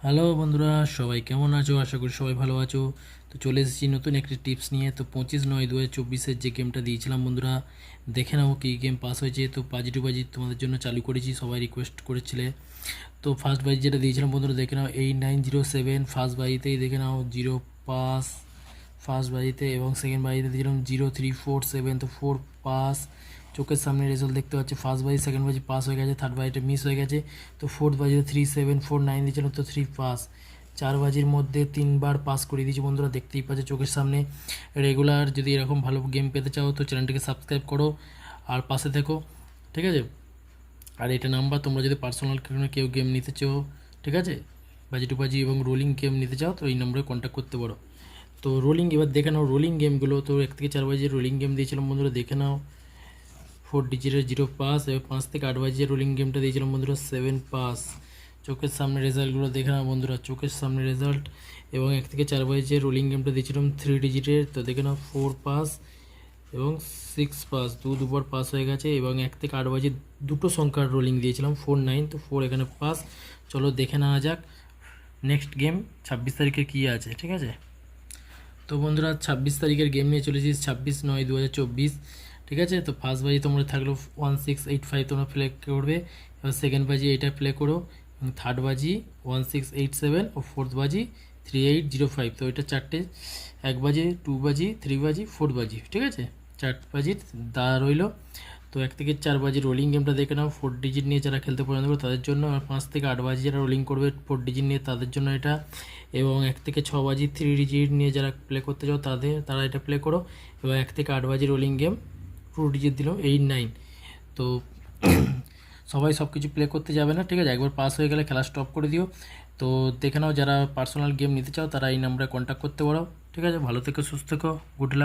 Hello বন্ধুরা, সবাই কেমন আছো? আশা করি সবাই ভালো আছো। তো চলে এসেছি নতুন একটি টিপস নিয়ে। তো 25/9/2024 যে গেমটা দিয়েছিলাম বন্ধুরা, দেখে নাও কী গেম পাস হয়েছে। তো বাজি টু বাজি তোমাদের জন্য চালু করেছি, সবাই রিকোয়েস্ট করেছিলে। তো ফার্স্ট বাজি যেটা দিয়েছিলাম বন্ধুরা, দেখে নাও 8907 ফার্স্ট বাজিতেই দেখে নাও 0 পাস ফার্স্ট বাজিতে, এবং সেকেন্ড বাজিতে দিয়েছিলাম 0347, তো 4 পাস। চোখের সামনে রেজাল্ট দেখতে পাচ্ছি। ফার্স্ট বাজি সেকেন্ড বাজি পাস হয়ে গেছে, থার্ড বাজিটা মিস হয়ে গেছে। তো ফোর্থ বাজিতে 3749 দিয়েছিলাম, তো 3 পাস। 4 বাজির মধ্যে 3বার পাস করে দিয়েছি বন্ধুরা, দেখতেই পাচ্ছ চোখের সামনে। রেগুলার যদি এরকম ভালো গেম পেতে চাও তো চ্যানেলটিকে সাবস্ক্রাইব করো আর পাশে থেকো, ঠিক আছে? আর এটা নাম্বার, তোমরা যদি পার্সোনাল কেউ গেম নিতে চাও, ঠিক আছে, বাজি টু বাজি এবং রোলিং গেম নিতে চাও তো এই নম্বরে কন্ট্যাক্ট করতে পারো। তো রোলিং এবার দেখে নাও রোলিং গেমগুলো। তো 1 থেকে 4 বাজি রোলিং গেম দিয়েছিলাম বন্ধুরা, দেখে নাও 4 ডিজিটের 0 পাস, এবং 5 থেকে 8 বাজি যে রোলিং গেমটা দিয়েছিলাম বন্ধুরা 7 পাস। চোখের সামনে রেজাল্টগুলো দেখে নাও বন্ধুরা, চোখের সামনে রেজাল্ট। এবং 1 থেকে 4 বাজি যে রোলিং গেমটা দিয়েছিলাম 3 ডিজিটের, তো দেখে নাও 4 পাস এবং 6 পাস, দুবার পাস হয়ে গেছে। এবং 1 থেকে 8 বাজি দুটো সংখ্যার রোলিং দিয়েছিলাম 4 9, তো 4 এখানে পাস। চলো দেখে নেওয়া যাক নেক্সট গেম 26 তারিখে কী আছে, ঠিক আছে? তো বন্ধুরা 26 তারিখের গেম নিয়ে চলেছি, 26/9/2024, ঠিক আছে? তো ফার্স্ট বাজি তোমরা থাকলো 1685 তোমরা প্লে করবে, এবার সেকেন্ড বাজি এটা প্লে করো, এবং থার্ড বাজি 1687, ও ফোর্থ বাজি 3805। তো এটা চারটে, 1 বাজি, 2 বাজি, 3 বাজি, 4 বাজি, ঠিক আছে? 4 বাজির দা রইলো। তো 1 থেকে 4 বাজি রোলিং গেমটা দেখে নাও, 4 ডিজিট নিয়ে যারা খেলতে পছন্দ করবে তাদের জন্য। আর 5 থেকে 8 বাজি যারা রোলিং করবে 4 ডিজিট নিয়ে তাদের জন্য এটা। এবং 1 থেকে 6 বাজি 3 ডিজিট নিয়ে যারা প্লে করতে চাও তারা এটা প্লে করো। এবং 1 থেকে 8 বাজি রোলিং গেম 2 ডিজিট দিল 8 9। তো সবাই সব কিছু প্লে করতে যাবে না, ঠিক আছে? একবার পাস হয়ে গেলে খেলা স্টপ করে দিও। তো দেখে নাও যারা পার্সোনাল গেম নিতে চাও তারা এই নাম্বারে কন্ট্যাক্ট করতে পারো, ঠিক আছে? ভালো থেকো, সুস্থ থেকো, গুড লাক।